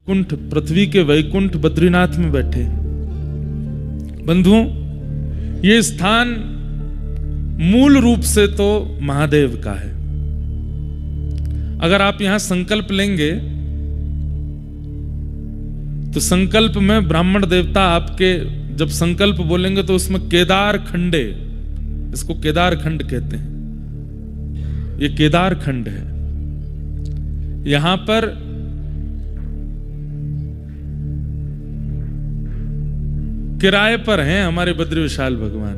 कुंठ, पृथ्वी के वैकुंठ बद्रीनाथ में बैठे। बंधुओं, ये स्थान मूल रूप से तो महादेव का है। अगर आप यहां संकल्प लेंगे तो संकल्प में ब्राह्मण देवता आपके जब संकल्प बोलेंगे तो उसमें केदार खंडे, इसको केदार खंड कहते हैं, ये केदार खंड है। यहां पर किराए पर हैं हमारे बद्री विशाल भगवान।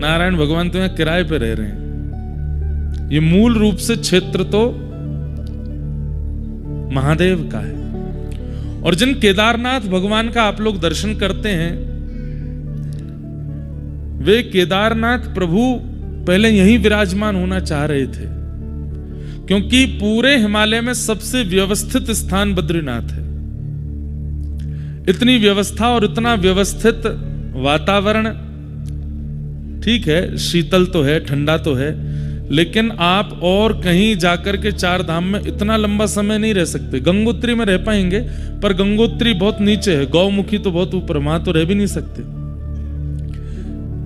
नारायण भगवान तो यहां किराए पर रह रहे हैं। ये मूल रूप से क्षेत्र तो महादेव का है। और जिन केदारनाथ भगवान का आप लोग दर्शन करते हैं, वे केदारनाथ प्रभु पहले यहीं विराजमान होना चाह रहे थे, क्योंकि पूरे हिमालय में सबसे व्यवस्थित स्थान बद्रीनाथ है। इतनी व्यवस्था और इतना व्यवस्थित वातावरण, ठीक है शीतल तो है, ठंडा तो है, लेकिन आप और कहीं जाकर के चार धाम में इतना लंबा समय नहीं रह सकते। गंगोत्री में रह पाएंगे, पर गंगोत्री बहुत नीचे है, गौमुखी तो बहुत ऊपर, वहां तो रह भी नहीं सकते।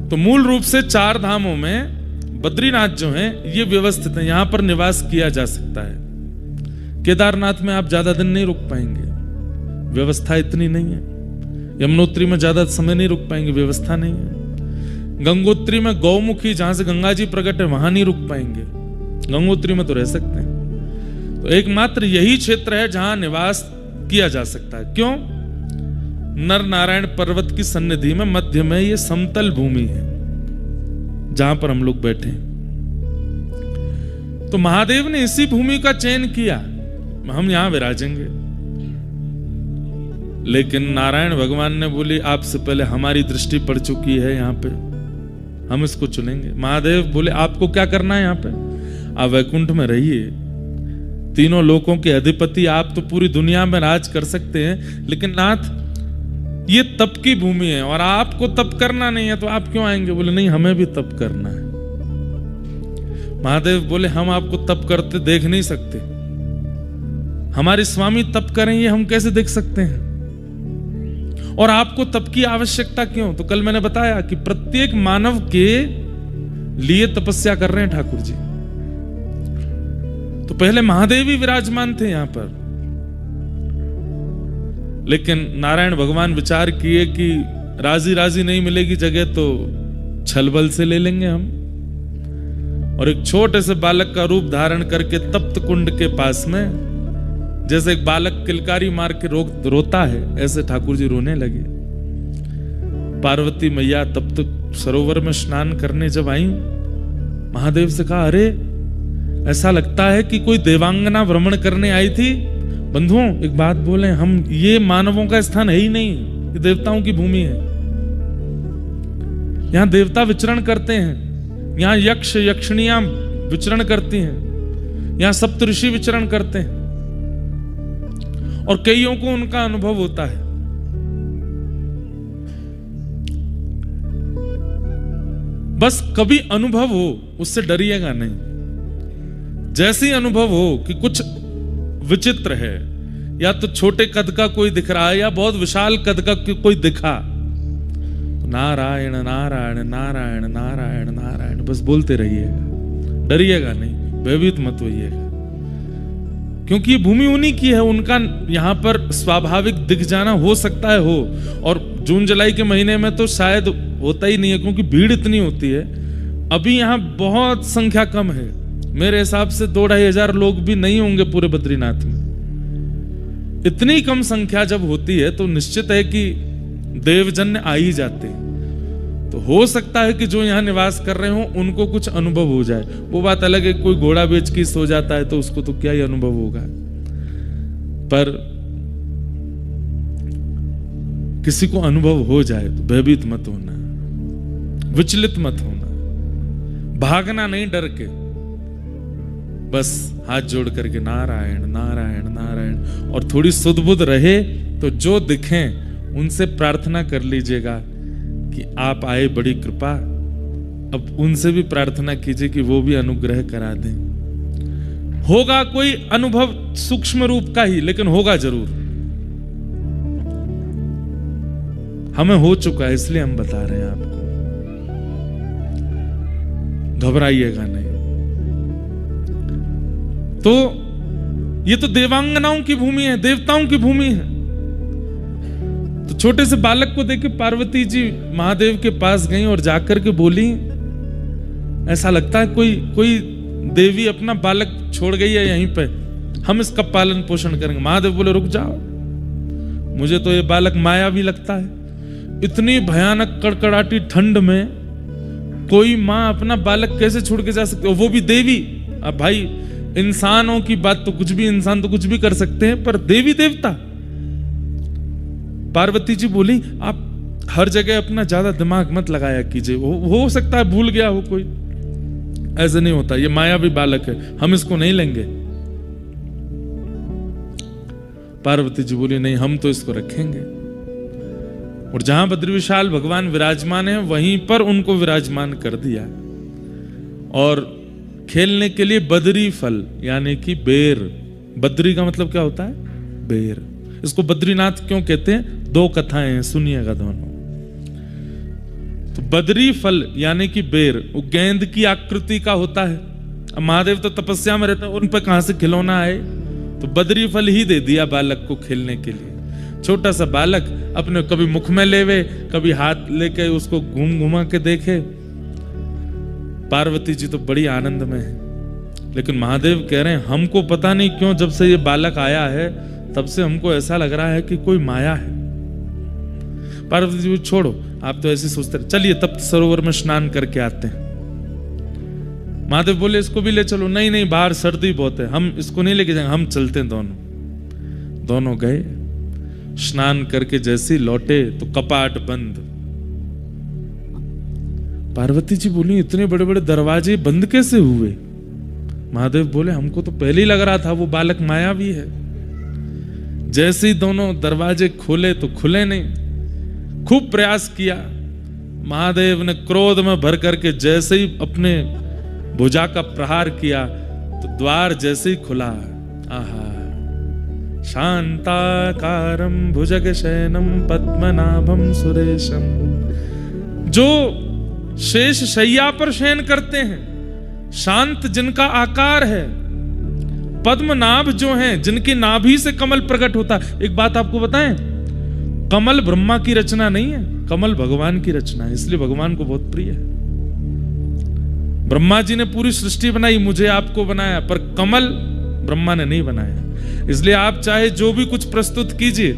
तो मूल रूप से चार धामों में बद्रीनाथ जो है ये व्यवस्थित है, यहां पर निवास किया जा सकता है। केदारनाथ में आप ज्यादा दिन नहीं रुक पाएंगे, व्यवस्था इतनी नहीं है। यमुनोत्री में ज्यादा समय नहीं रुक पाएंगे, व्यवस्था नहीं है। गंगोत्री में गौमुखी, जहां से गंगा जी प्रकट है, वहां नहीं रुक पाएंगे। गंगोत्री में तो रह सकते हैं। तो एकमात्र यही क्षेत्र है जहां निवास किया जा सकता है। क्यों? नर नारायण पर्वत की सन्निधि में मध्य में ये समतल भूमि है जहां पर हम लोग बैठे हैं। तो महादेव ने इसी भूमि का चयन किया, हम यहां विराजेंगे। लेकिन नारायण भगवान ने बोली आपसे पहले हमारी दृष्टि पड़ चुकी है यहां पे, हम इसको चुनेंगे। महादेव बोले आपको क्या करना है यहां पे? आप वैकुंठ में रहिए, तीनों लोकों के अधिपति आप, तो पूरी दुनिया में राज कर सकते हैं, लेकिन नाथ ये तप की भूमि है और आपको तप करना नहीं है, तो आप क्यों आएंगे? बोले नहीं, हमें भी तप करना है। महादेव बोले हम आपको तप करते देख नहीं सकते, हमारे स्वामी तप करें ये हम कैसे देख सकते हैं? और आपको तप की आवश्यकता क्यों? तो कल मैंने बताया कि प्रत्येक मानव के लिए तपस्या कर रहे हैं ठाकुर जी। तो पहले महादेव ही विराजमान थे यहां पर, लेकिन नारायण भगवान विचार किए कि राजी राजी नहीं मिलेगी जगह तो छल बल से ले लेंगे हम। और एक छोटे से बालक का रूप धारण करके तप्त कुंड के पास में, जैसे एक बालक किलकारी मार के रोता है, ऐसे ठाकुर जी रोने लगे। पार्वती मैया तप्त सरोवर में स्नान करने जब आई, महादेव से कहा अरे ऐसा लगता है कि कोई देवांगना भ्रमण करने आई थी। बंधुओं एक बात बोले, हम ये मानवों का स्थान है ही नहीं, ये देवताओं की भूमि है। यहां देवता विचरण करते हैं, यहां यक्ष यक्षिणियां विचरण करती हैं, यहां सप्तऋषि विचरण करते हैं, और कईयों को उनका अनुभव होता है। बस कभी अनुभव हो उससे डरिएगा नहीं। जैसे ही अनुभव हो कि कुछ विचित्र है, या तो छोटे कद का कोई दिख रहा है या बहुत विशाल कद का कोई दिखा, तो नारायण नारायण नारायण नारायण नारायण बस बोलते रहिएगा, डरिएगा नहीं, भयभीत मत होइएगा। क्योंकि ये भूमि उन्हीं की है, उनका यहां पर स्वाभाविक दिख जाना हो सकता है हो। और जून जुलाई के महीने में तो शायद होता ही नहीं है, क्योंकि भीड़ इतनी होती है। अभी यहां बहुत संख्या कम है, मेरे हिसाब से 2-2.5 हजार लोग भी नहीं होंगे पूरे बद्रीनाथ में। इतनी कम संख्या जब होती है तो निश्चित है कि देवजन्य आ ही जाते हैं। तो हो सकता है कि जो यहां निवास कर रहे हो उनको कुछ अनुभव हो जाए। वो बात अलग है, कोई घोड़ा बेच के सो जाता है तो उसको तो क्या ही अनुभव होगा। पर किसी को अनुभव हो जाए तो भयभीत मत होना, विचलित मत होना, भागना नहीं डर के, बस हाथ जोड़ करके नारायण नारायण नारायण। और थोड़ी सुध-बुध रहे तो जो दिखें उनसे प्रार्थना कर लीजिएगा कि आप आए, बड़ी कृपा। अब उनसे भी प्रार्थना कीजिए कि वो भी अनुग्रह करा दें। होगा कोई अनुभव सूक्ष्म रूप का ही, लेकिन होगा जरूर। हमें हो चुका है, इसलिए हम बता रहे हैं आपको, घबराइएगा नहीं। तो ये तो देवांगनाओं की भूमि है, देवताओं की भूमि है। तो छोटे से बालक को देख के पार्वती जी महादेव के पास गई और जाकर के बोली, ऐसा लगता है कोई देवी अपना बालक छोड़ गई है यहीं पे, हम इसका पालन पोषण करेंगे। महादेव बोले रुक जाओ, मुझे तो ये बालक मायावी लगता है। इतनी भयानक कड़कड़ाटी ठंड में कोई माँ अपना बालक कैसे छोड़ के जा सकती है, वो भी देवी। अब भाई इंसानों की बात तो कुछ भी, इंसान तो कुछ भी कर सकते हैं, पर देवी देवता। पार्वती जी बोली आप हर जगह अपना ज्यादा दिमाग मत लगाया कीजिए, हो सकता है भूल गया हो कोई, ऐसे नहीं होता, ये मायावी बालक है, हम इसको नहीं लेंगे। पार्वती जी बोली नहीं, हम तो इसको रखेंगे। और जहां बद्री विशाल भगवान विराजमान है वहीं पर उनको विराजमान कर दिया, और खेलने के लिए बद्री फल यानी कि बेर, बद्री का मतलब क्या होता है, बेर। इसको बद्रीनाथ क्यों कहते हैं, दो कथाएं हैं, सुनिएगा दोनों। तो बद्री फल यानी कि बेर, वो गेंद की आकृति का होता है। अब महादेव तो तपस्या में रहते हैं, उन पर कहां से खिलौना आए, तो बद्री फल ही दे दिया बालक को खेलने के लिए। छोटा सा बालक अपने कभी मुख में लेवे, कभी हाथ लेके उसको घुमा के देखे। पार्वती जी तो बड़ी आनंद में है, लेकिन महादेव कह रहे हैं हमको पता नहीं क्यों जब से ये बालक आया है तब से हमको ऐसा लग रहा है कि कोई माया है। पार्वती जी छोड़ो, आप तो ऐसे सोचते रहे, चलिए तप्त सरोवर में स्नान करके आते हैं। महादेव बोले इसको भी ले चलो, नहीं नहीं बाहर सर्दी बहुत है, हम इसको नहीं लेके जाएंगे, हम चलते हैं। दोनों गए, स्नान करके जैसे लौटे तो कपाट बंद। पार्वती जी बोली इतने बड़े बड़े दरवाजे बंद कैसे हुए। महादेव बोले हमको तो पहले ही लग रहा था वो बालक मायावी है। जैसे ही दोनों दरवाजे खोले तो खुले नहीं। खूब प्रयास किया, महादेव ने क्रोध में भर करके जैसे ही अपने भुजा का प्रहार किया तो द्वार जैसे ही खुला, आहा, शांताकारं भुजगशयनं पद्मनाभं सुरेशम। जो शेष शैया पर शयन करते हैं, शांत जिनका आकार है, पद्मनाभ जो हैं जिनकी नाभि से कमल प्रकट होता है। एक बात आपको बताएं, कमल ब्रह्मा की रचना नहीं है, कमल भगवान की रचना है, इसलिए भगवान को बहुत प्रिय है। ब्रह्मा जी ने पूरी सृष्टि बनाई, मुझे आपको बनाया, पर कमल ब्रह्मा ने नहीं बनाया। इसलिए आप चाहे जो भी कुछ प्रस्तुत कीजिए,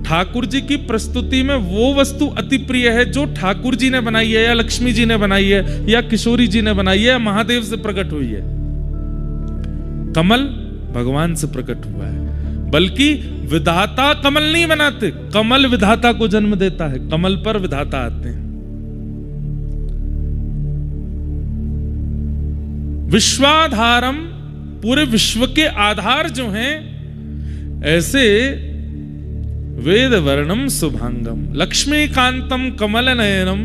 ठाकुर जी की प्रस्तुति में वो वस्तु अति प्रिय है जो ठाकुर जी ने बनाई है, या लक्ष्मी जी ने बनाई है, या किशोरी जी ने बनाई है, या महादेव से प्रकट हुई है। कमल भगवान से प्रकट हुआ है, बल्कि विधाता कमल नहीं बनाते, कमल विधाता को जन्म देता है, कमल पर विधाता आते हैं। विश्वाधारम, पूरे विश्व के आधार जो हैं, ऐसे वेद वर्णम शुभांगम लक्ष्मीकांतम कमल नयनम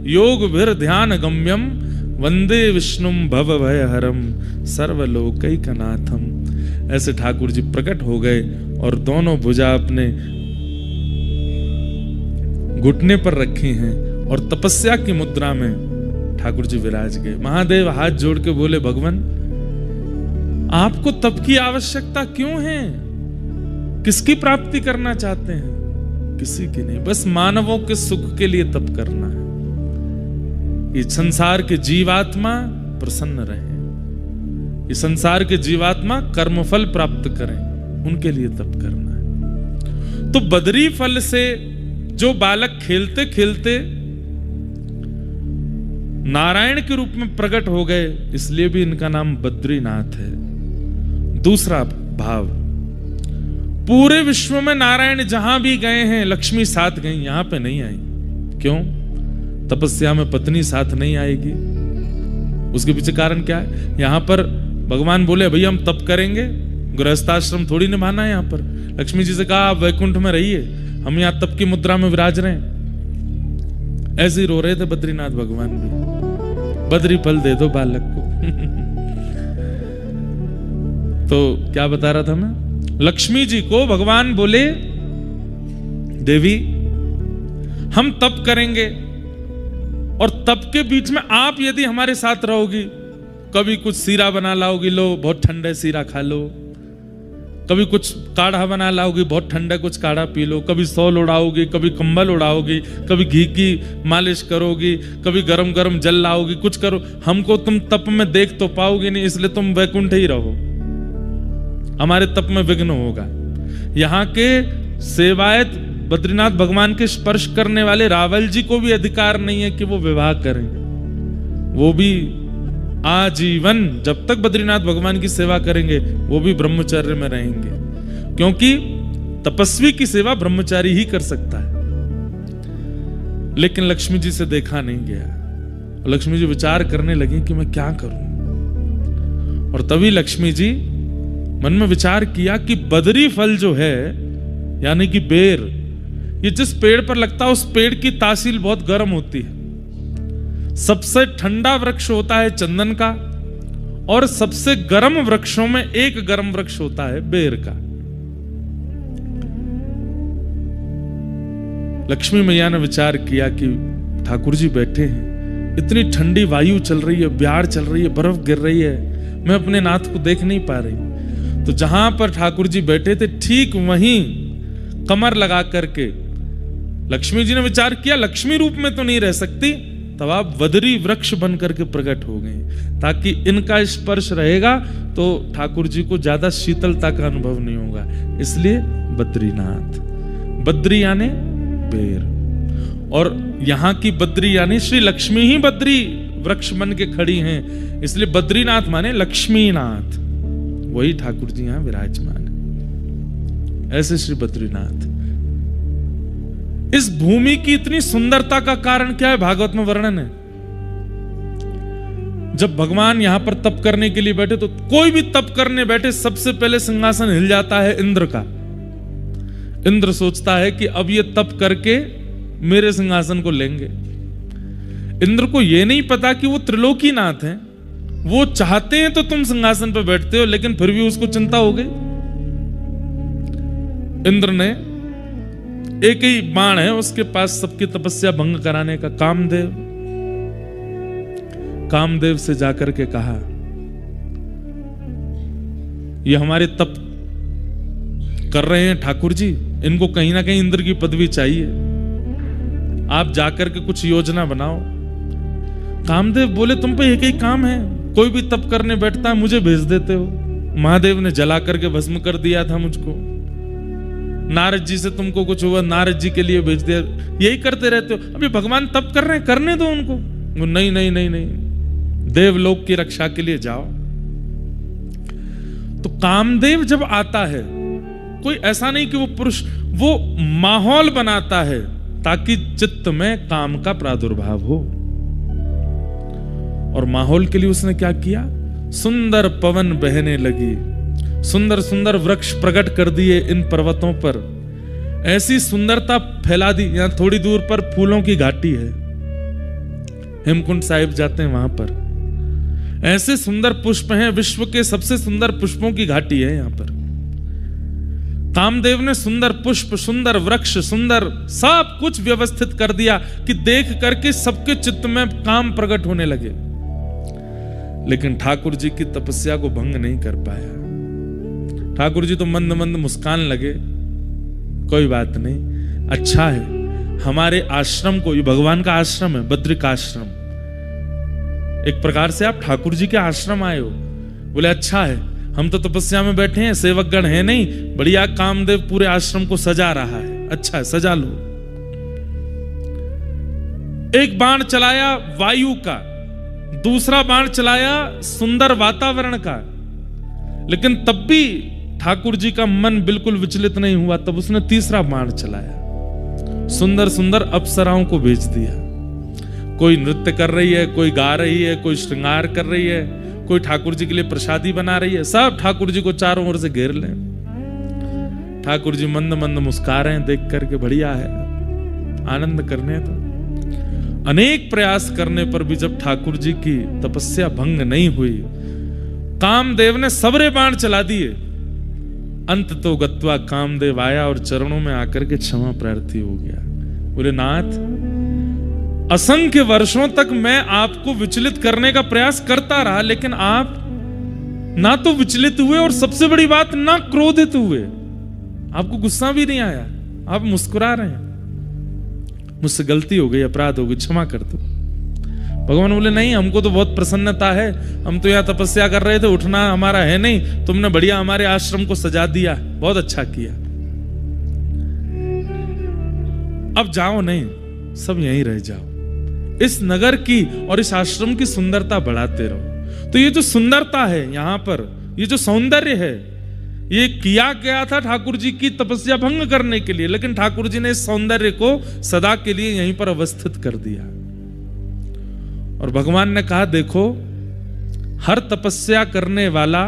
योग भीर ध्यान गम्यम वंदे विष्णुम भव भयहरम सर्वलोकैकनाथम। ऐसे ठाकुर जी प्रकट हो गए और दोनों भुजा अपने घुटने पर रखी हैं और तपस्या की मुद्रा में ठाकुर जी विराज गए। महादेव हाथ जोड़ के बोले भगवान आपको तप की आवश्यकता क्यों है, किसकी प्राप्ति करना चाहते हैं, किसी की नहीं, बस मानवों के सुख के लिए तप करना है। ये संसार के जीवात्मा प्रसन्न रहे, ये संसार के जीवात्मा कर्मफल प्राप्त करें, उनके लिए तप करना है। तो बद्री फल से जो बालक खेलते खेलते नारायण के रूप में प्रकट हो गए, इसलिए भी इनका नाम बद्रीनाथ है। दूसरा भाव, पूरे विश्व में नारायण जहां भी गए हैं लक्ष्मी साथ गई, यहां पे नहीं आई। क्यों? तपस्या में पत्नी साथ नहीं आएगी। उसके पीछे कारण क्या है? यहां पर भगवान बोले भैया हम तप करेंगे, गृहस्थाश्रम थोड़ी निभाना है। यहां पर लक्ष्मी जी से कहा आप वैकुंठ में रहिए, हम यहां तप की मुद्रा में विराज रहे हैं। ऐसे ही रो रहे थे बद्रीनाथ भगवान भी, बद्री फल दे दो बालक को। तो क्या बता रहा था मैं, लक्ष्मी जी को भगवान बोले देवी हम तप करेंगे और तप के बीच में आप यदि हमारे साथ रहोगी, कभी कुछ सीरा बना लाओगी, लो बहुत ठंडा सीरा खा लो, कभी कुछ काढ़ा बना लाओगी, बहुत ठंडा कुछ काढ़ा पी लो, कभी सौल उड़ाओगी, कभी कंबल उड़ाओगी, कभी घी की मालिश करोगी, कभी गरम गरम जल लाओगी, कुछ करो, हमको तुम तप में देख तो पाओगे नहीं, इसलिए तुम वैकुंठ ही रहो, हमारे तप में विघ्न होगा। यहाँ के सेवायत बद्रीनाथ भगवान के स्पर्श करने वाले रावल जी को भी अधिकार नहीं है कि वो विवाह करें, वो भी आजीवन जब तक बद्रीनाथ भगवान की सेवा करेंगे वो भी ब्रह्मचर्य में रहेंगे, क्योंकि तपस्वी की सेवा ब्रह्मचारी ही कर सकता है। लेकिन लक्ष्मी जी से देखा नहीं गया। लक्ष्मी जी विचार करने लगी कि मैं क्या करूं, और तभी लक्ष्मी जी मन में विचार किया कि बदरी फल जो है यानी कि बेर, ये जिस पेड़ पर लगता है उस पेड़ की तासील बहुत गर्म होती है। सबसे ठंडा वृक्ष होता है चंदन का, और सबसे गर्म वृक्षों में एक गर्म वृक्ष होता है बेर का। लक्ष्मी मैया ने विचार किया कि ठाकुर जी बैठे हैं, इतनी ठंडी वायु चल रही है, ब्यार चल रही है, बर्फ गिर रही है, मैं अपने नाथ को देख नहीं पा रही। तो जहां पर ठाकुर जी बैठे थे ठीक वहीं कमर लगा करके लक्ष्मी जी ने विचार किया लक्ष्मी रूप में तो नहीं रह सकती, तब आप वदरी वृक्ष बन करके प्रकट हो गए, ताकि इनका स्पर्श रहेगा तो ठाकुर जी को ज्यादा शीतलता का अनुभव नहीं होगा, इसलिए बद्रीनाथ। बद्री यानी बेर, और यहाँ की बद्री यानी श्री लक्ष्मी ही बद्री वृक्ष बन के खड़ी हैं, इसलिए बद्रीनाथ माने लक्ष्मीनाथ, वही ठाकुर जी यहां विराजमान है। ऐसे श्री बद्रीनाथ। इस भूमि की इतनी सुंदरता का कारण क्या है, भागवत में वर्णन है। जब भगवान यहां पर तप करने के लिए बैठे, तो कोई भी तप करने बैठे सबसे पहले सिंहासन हिल जाता है इंद्र का। इंद्र सोचता है कि अब ये तप करके मेरे सिंहासन को लेंगे। इंद्र को यह नहीं पता कि वो त्रिलोकीनाथ हैं, वो चाहते हैं तो तुम सिंहासन पर बैठते हो, लेकिन फिर भी उसको चिंता हो गई। इंद्र ने एक ही बाण है उसके पास सबकी तपस्या भंग कराने का, कामदेव से जाकर के कहा ये हमारे तप कर रहे हैं ठाकुर जी, इनको कहीं ना कहीं इंद्र की पदवी चाहिए, आप जाकर के कुछ योजना बनाओ। कामदेव बोले तुम पे एक ही काम है, कोई भी तप करने बैठता है मुझे भेज देते हो। महादेव ने जला करके भस्म कर दिया था मुझको, नारद जी से तुमको कुछ हुआ, नारद जी के लिए भेज दिया, यही करते रहते हो। अभी भगवान तप कर रहे हैं, करने दो उनको। वो नहीं नहीं नहीं नहीं, देवलोक की रक्षा के लिए जाओ। तो कामदेव जब आता है, कोई ऐसा नहीं कि वो पुरुष, वो माहौल बनाता है ताकि चित्त में काम का प्रादुर्भाव हो। और माहौल के लिए उसने क्या किया, सुंदर पवन बहने लगी, सुंदर सुंदर वृक्ष प्रकट कर दिए इन पर्वतों पर, ऐसी सुंदरता फैला दी। यहां थोड़ी दूर पर फूलों की घाटी है, हेमकुंड साहिब जाते हैं वहां पर, ऐसे सुंदर पुष्प हैं, विश्व के सबसे सुंदर पुष्पों की घाटी है यहां पर। कामदेव ने सुंदर पुष्प, सुंदर वृक्ष, सुंदर सब कुछ व्यवस्थित कर दिया कि देख करके सबके चित्त में काम प्रकट होने लगे। लेकिन ठाकुर जी की तपस्या को भंग नहीं कर पाया। ठाकुर जी तो मंद मंद मुस्कान लगे, कोई बात नहीं, अच्छा है हमारे आश्रम को, ये भगवान का आश्रम है, बद्रिकाश्रम, एक प्रकार से आप ठाकुर जी के आश्रम आए हो। बोले अच्छा है, हम तो तपस्या में बैठे हैं, सेवकगण है नहीं, बढ़िया कामदेव पूरे आश्रम को सजा रहा है, अच्छा है सजा लो। एक बाण चलाया वायु का, दूसरा बाण चलाया सुंदर वातावरण का, लेकिन तब भी ठाकुर जी का मन बिल्कुल विचलित नहीं हुआ। तब उसने तीसरा बाण चलाया, सुंदर सुंदर अप्सराओं को भेज दिया। कोई नृत्य कर रही है, कोई गा रही है, कोई श्रृंगार कर रही है, कोई ठाकुर जी के लिए प्रसादी बना रही है, सब ठाकुर जी को चारों ओर से घेर लें। ठाकुर जी मंद मंद मुस्कुरा रहे हैं, देख करके बढ़िया है, आनंद करने तो। अनेक प्रयास करने पर भी जब ठाकुर जी की तपस्या भंग नहीं हुई, कामदेव ने सबरे बाण चला दिए। अंत तो गत्वा कामदेव आया और चरणों में आकर के क्षमा प्रार्थी हो गया। बोले नाथ, असंख्य वर्षों तक मैं आपको विचलित करने का प्रयास करता रहा, लेकिन आप ना तो विचलित हुए और सबसे बड़ी बात ना क्रोधित हुए। आपको गुस्सा भी नहीं आया, आप मुस्कुरा रहे हैं। मुझसे गलती हो गई, अपराध हो गई, क्षमा कर दो। भगवान बोले नहीं, हमको तो बहुत प्रसन्नता है, हम तो यहाँ तपस्या कर रहे थे, उठना हमारा है नहीं, तुमने बढ़िया हमारे आश्रम को सजा दिया, बहुत अच्छा किया। अब जाओ नहीं, सब यहीं रह जाओ, इस नगर की और इस आश्रम की सुंदरता बढ़ाते रहो। तो ये जो सुंदरता है यहाँ पर, ये जो सौंदर्य है, ये किया गया था ठाकुर जी की तपस्या भंग करने के लिए, लेकिन ठाकुर जी ने इस सौंदर्य को सदा के लिए यहीं पर अवस्थित कर दिया। और भगवान ने कहा देखो, हर तपस्या करने वाला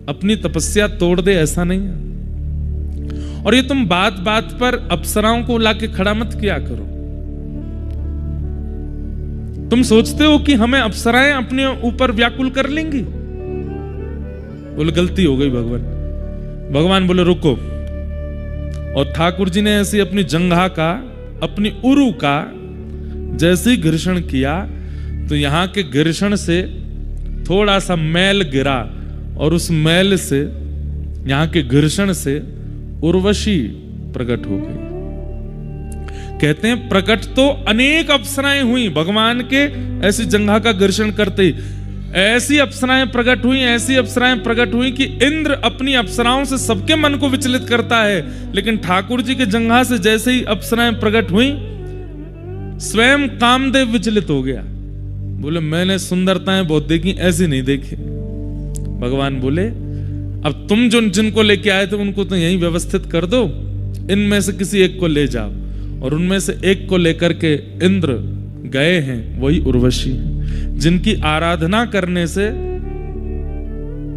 अपनी तपस्या तोड़ दे ऐसा नहीं है। और ये तुम बात बात पर अप्सराओं को लाके खड़ा मत किया करो। तुम सोचते हो कि हमें अप्सराएं अपने ऊपर व्याकुल कर लेंगी। बोले गलती हो गई भगवान। भगवान बोले रुको। और ठाकुर जी ने ऐसी अपनी जंघा का, अपनी उरु का जैसे ही घर्षण किया तो यहां के घर्षण से थोड़ा सा मैल गिरा और उस मैल से, यहां के घर्षण से उर्वशी प्रकट हो गई। कहते हैं प्रकट तो अनेक अप्सराएं हुई भगवान के ऐसी जंघा का घर्षण करते ही। ऐसी अप्सराएं प्रकट हुई, ऐसी अप्सराएं प्रकट हुई कि इंद्र अपनी अप्सराओं से सबके मन को विचलित करता है, लेकिन ठाकुर जी के जंघा से जैसे ही अप्सराएं प्रकट हुई, स्वयं कामदेव विचलित हो गया। बोले मैंने सुंदरताएं बहुत देखी, ऐसी नहीं देखी। भगवान बोले अब तुम जो जिनको लेके आए थे उनको तो यहीं व्यवस्थित कर दो, इनमें से किसी एक को ले जाओ। और उनमें से एक को लेकर के इंद्र गए हैं, वही उर्वशी हैं, जिनकी आराधना करने से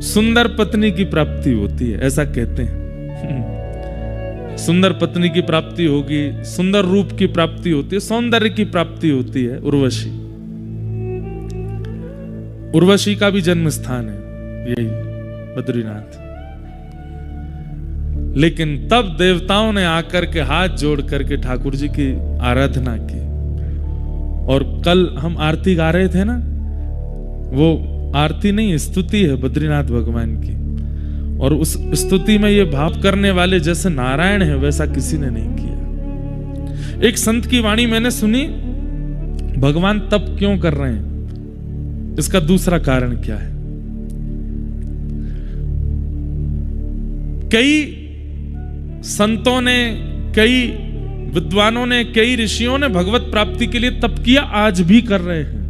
सुंदर पत्नी की प्राप्ति होती है, ऐसा कहते हैं। सुंदर पत्नी की प्राप्ति होगी, सुंदर रूप की प्राप्ति होती है, सौंदर्य की प्राप्ति होती है। उर्वशी, उर्वशी का भी जन्म स्थान है यही बद्रीनाथ। लेकिन तब देवताओं ने आकर के हाथ जोड़ करके ठाकुर जी की आराधना की। और कल हम आरती गा रहे थे ना, वो आरती नहीं, स्तुति है बद्रीनाथ भगवान की। और उस स्तुति में ये भाव करने वाले जैसे नारायण है वैसा किसी ने नहीं किया। एक संत की वाणी मैंने सुनी, भगवान तप क्यों कर रहे हैं, इसका दूसरा कारण क्या है। कई संतों ने, कई विद्वानों ने, कई ऋषियों ने भगवत प्राप्ति के लिए तप किया, आज भी कर रहे हैं।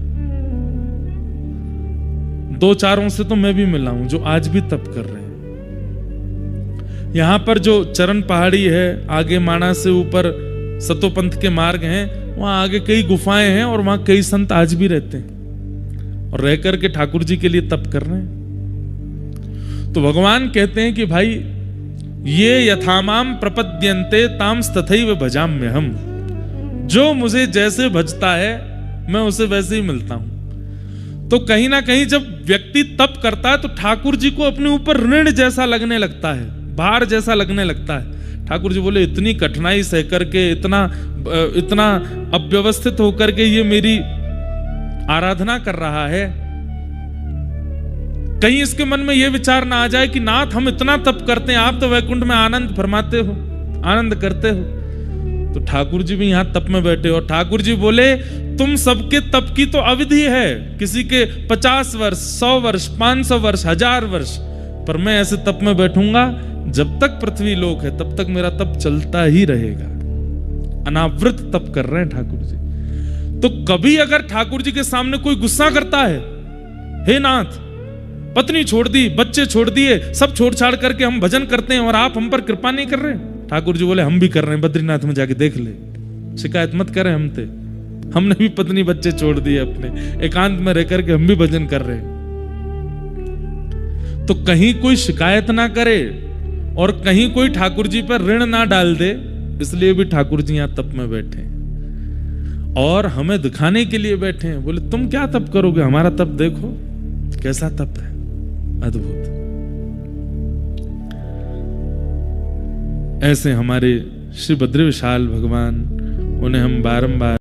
दो चारों से तो मैं भी मिला हूं जो आज भी तप कर रहे हैं। यहां पर जो चरण पहाड़ी है, आगे माणा से ऊपर सतोपंथ के मार्ग हैं, वहां आगे कई गुफाएं हैं और वहां कई संत आज भी रहते हैं और रह करके ठाकुर जी के लिए तप कर रहे हैं। तो भगवान कहते हैं कि भाई ये यथामाम प्रपद्यन्ते ताम्स तथैव भजाम्यहम्। जो मुझे जैसे भजता है मैं उसे वैसे ही मिलता हूं। तो कहीं ना कहीं जब व्यक्ति तप करता है तो ठाकुर जी को अपने ऊपर ऋण जैसा लगने लगता है, भार जैसा लगने लगता है। ठाकुर जी बोले इतनी कठिनाई सह करके, इतना अव्यवस्थित होकर के ये मेरी आराधना कर रहा है, कहीं इसके मन में यह विचार ना आ जाए कि नाथ हम इतना तप करते हैं, आप तो वैकुंठ में आनंद फरमाते हो, आनंद करते हो। तो ठाकुर जी भी यहां तप में बैठे और ठाकुर जी बोले तुम सबके तप की तो अवधि है, किसी के 50 वर्ष, 100 वर्ष, 500 वर्ष, 1000 वर्ष, पर मैं ऐसे तप में बैठूंगा जब तक पृथ्वी लोक है तब तक मेरा तप चलता ही रहेगा। अनावृत तप कर रहे हैं ठाकुर जी। तो कभी अगर ठाकुर जी के सामने कोई गुस्सा करता है, हे नाथ पत्नी छोड़ दी, बच्चे छोड़ दिए, सब छोड़ छाड़ करके हम भजन करते हैं और आप हम पर कृपा नहीं कर रहे, ठाकुर जी बोले हम भी कर रहे हैं, बद्रीनाथ में जाके देख ले, शिकायत मत करें हमसे, हमने भी पत्नी बच्चे छोड़ दिए, अपने एकांत में रह करके हम भी भजन कर रहे हैं। तो कहीं कोई शिकायत ना करे और कहीं कोई ठाकुर जी पर ऋण ना डाल दे, इसलिए भी ठाकुर जी यहां तप में बैठे और हमें दिखाने के लिए बैठे हैं। बोले तुम क्या तप करोगे, हमारा तप देखो कैसा तप है। अद्भुत। ऐसे हमारे श्री बद्री विशाल भगवान, उन्हें हम बारंबार